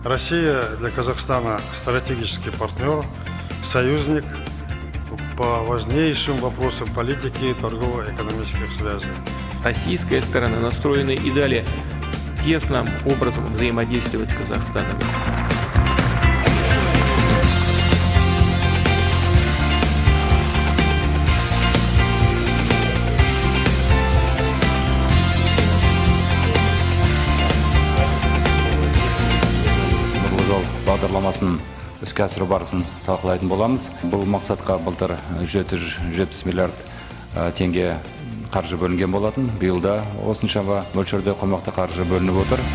Россия для Казахстана стратегический партнер, союзник по важнейшим вопросам политики и торгово-экономических связей. Российская сторона настроена и далее тесным образом взаимодействовать с Казахстаном. Бағдарламасын іске асыру барысын талқылайтын боламыз. Бұл мақсатқа былтыр 770 миллиард теңге қаржы бөлінген болатын. Биылда осыншама мөлшерде қомақты қаржы бөлініп отыр.